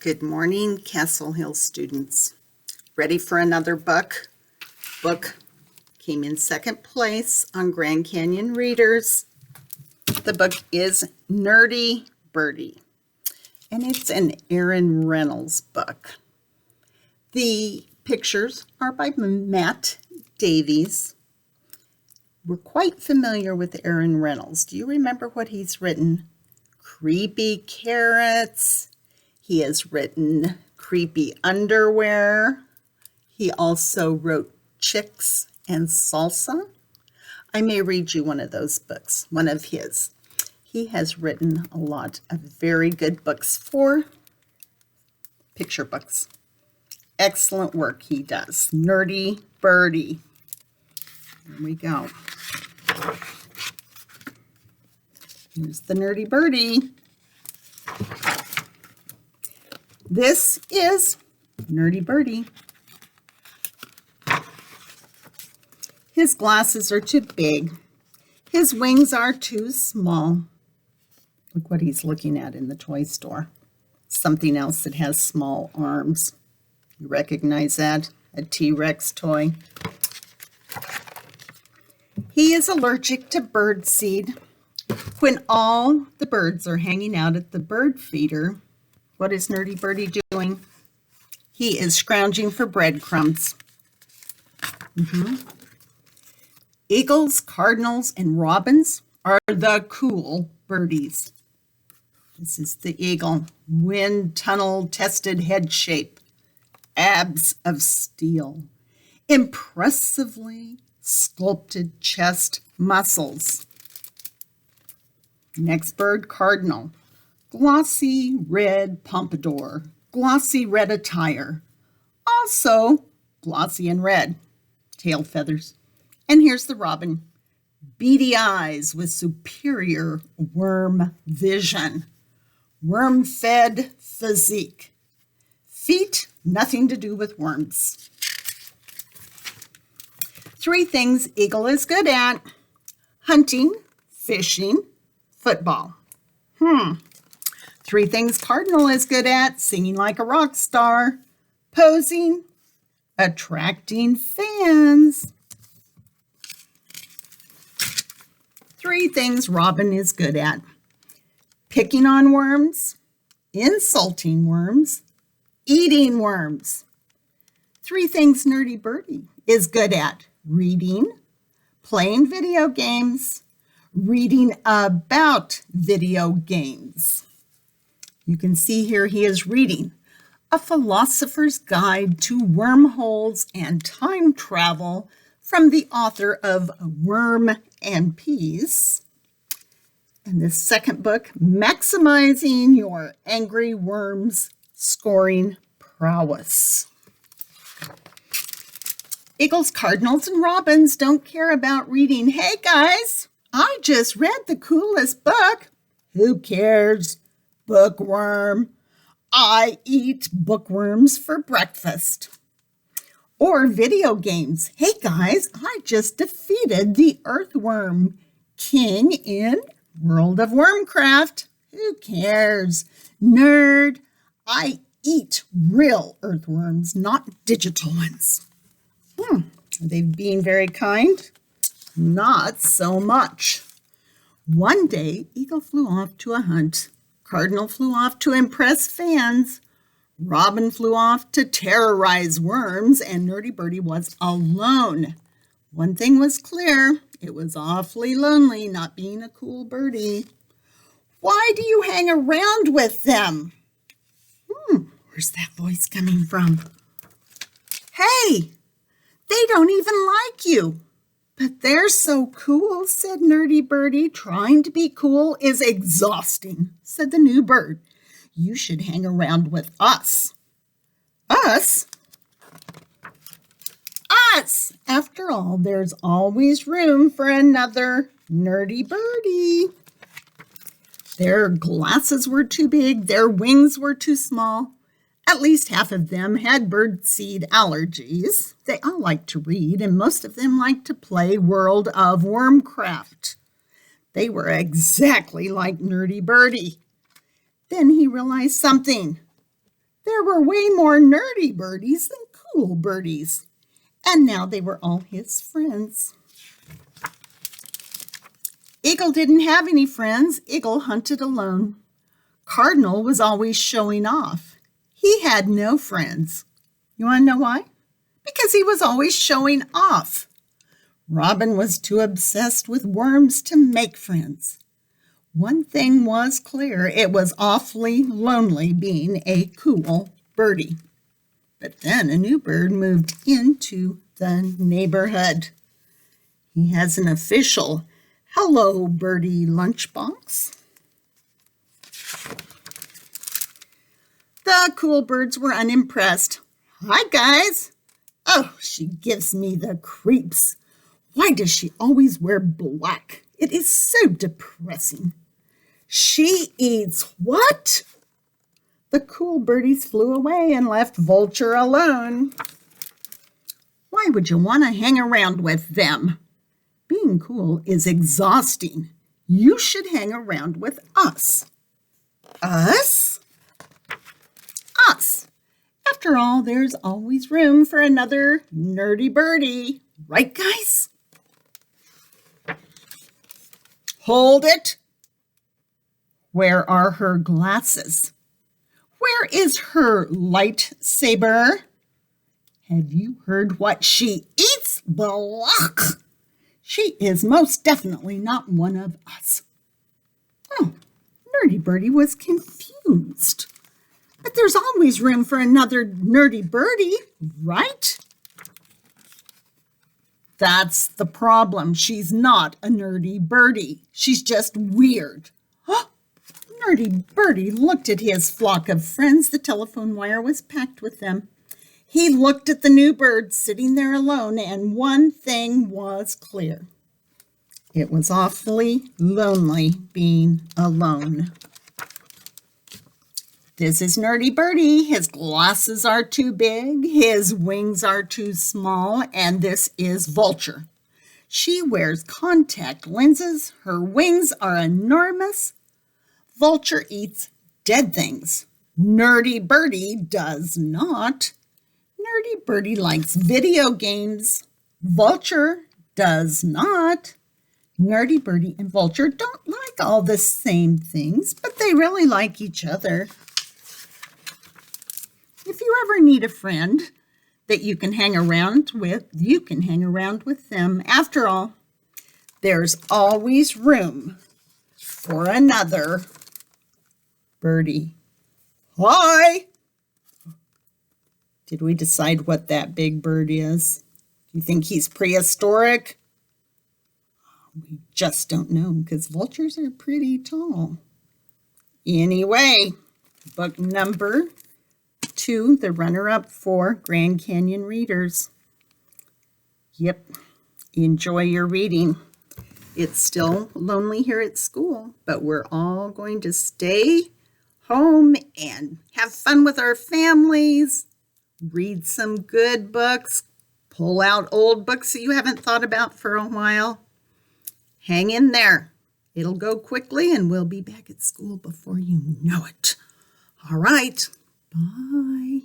Good morning, Castle Hill students. Ready for another book? Book came in second place on Grand Canyon Readers. The book is Nerdy Birdie, and it's an Aaron Reynolds book. The pictures are by Matt Davies. We're quite familiar with Aaron Reynolds. Do you remember what he's written? Creepy Carrots. He has written Creepy Underwear. He also wrote Chicks and Salsa. I may read you one of those books, one of his. He has written a lot of very good books for picture books. Excellent work he does. Nerdy Birdie. Here we go. Here's the Nerdy Birdie. This is Nerdy Birdie. His glasses are too big. His wings are too small. Look what he's looking at in the toy store. Something else that has small arms. You recognize that? A T-Rex toy. He is allergic to bird seed. When all the birds are hanging out at the bird feeder, what is Nerdy Birdie doing? He is scrounging for breadcrumbs. Eagles, cardinals, and robins are the cool birdies. This is the eagle. Wind tunnel tested head shape. Abs of steel. Impressively sculpted chest muscles. Next bird, cardinal. Glossy red pompadour, glossy red attire, also glossy and red, tail feathers. And here's the robin, beady eyes with superior worm vision, worm-fed physique, feet nothing to do with worms. 3 things eagle is good at: hunting, fishing, football. 3 things cardinal is good at: singing like a rock star, posing, attracting fans. 3 things robin is good at: picking on worms, insulting worms, eating worms. 3 things Nerdy Birdie is good at: reading, playing video games, reading about video games. You can see here he is reading A Philosopher's Guide to Wormholes and Time Travel from the author of Worm and Peace. And the second book, Maximizing Your Angry Worm's Scoring Prowess. Eagles, cardinals, and robins don't care about reading. Hey guys, I just read the coolest book. Who cares? Bookworm. I eat bookworms for breakfast. Or video games. Hey guys, I just defeated the Earthworm King in World of Wormcraft. Who cares? Nerd. I eat real earthworms, not digital ones. Are they being very kind? Not so much. One day, eagle flew off to a hunt. Cardinal flew off to impress fans. Robin flew off to terrorize worms, and Nerdy Birdie was alone. One thing was clear. It was awfully lonely not being a cool birdie. Why do you hang around with them? Where's that voice coming from? Hey, they don't even like you. But they're so cool, said Nerdy Birdie. Trying to be cool is exhausting, said the new bird. You should hang around with us. Us? Us! After all, there's always room for another Nerdy Birdie. Their glasses were too big, their wings were too small. At least half of them had birdseed allergies. They all liked to read, and most of them liked to play World of Wormcraft. They were exactly like Nerdy Birdie. Then he realized something. there were way more nerdy birdies than cool birdies. And now they were all his friends. Eagle didn't have any friends. Eagle hunted alone. Cardinal was always showing off. He had no friends. You want to know why? Because he was always showing off. Robin was too obsessed with worms to make friends. One thing was clear. It was awfully lonely being a cool birdie. But then a new bird moved into the neighborhood. He has an official Hello Birdie lunchbox. The cool birds were unimpressed. Hi, guys. Oh, she gives me the creeps. Why does she always wear black? It is so depressing. She eats what? The cool birdies flew away and left Vulture alone. Why would you want to hang around with them? Being cool is exhausting. You should hang around with us. Us? Us. After all, there's always room for another nerdy birdie. Right, guys? Hold it. Where are her glasses? Where is her lightsaber? Have you heard what she eats? Blah! She is most definitely not one of us. Oh, Nerdy Birdie was confused. But there's always room for another nerdy birdie, right? That's the problem. She's not a nerdy birdie. She's just weird. Nerdy Birdie looked at his flock of friends. The telephone wire was packed with them. He looked at the new bird sitting there alone, and one thing was clear. It was awfully lonely being alone. This is Nerdy Birdie. His glasses are too big, his wings are too small, and this is Vulture. She wears contact lenses, her wings are enormous. Vulture eats dead things. Nerdy Birdie does not. Nerdy Birdie likes video games. Vulture does not. Nerdy Birdie and Vulture don't like all the same things, but they really like each other. If you ever need a friend that you can hang around with, you can hang around with them. After all, there's always room for another birdie. Hi! Did we decide what that big bird is? Do you think he's prehistoric? We just don't know because vultures are pretty tall. Anyway, book number 2, the runner-up for Grand Canyon readers. Yep, enjoy your reading. It's still lonely here at school, but we're all going to stay home and have fun with our families, read some good books, pull out old books that you haven't thought about for a while. Hang in there. It'll go quickly and we'll be back at school before you know it. All right. Bye.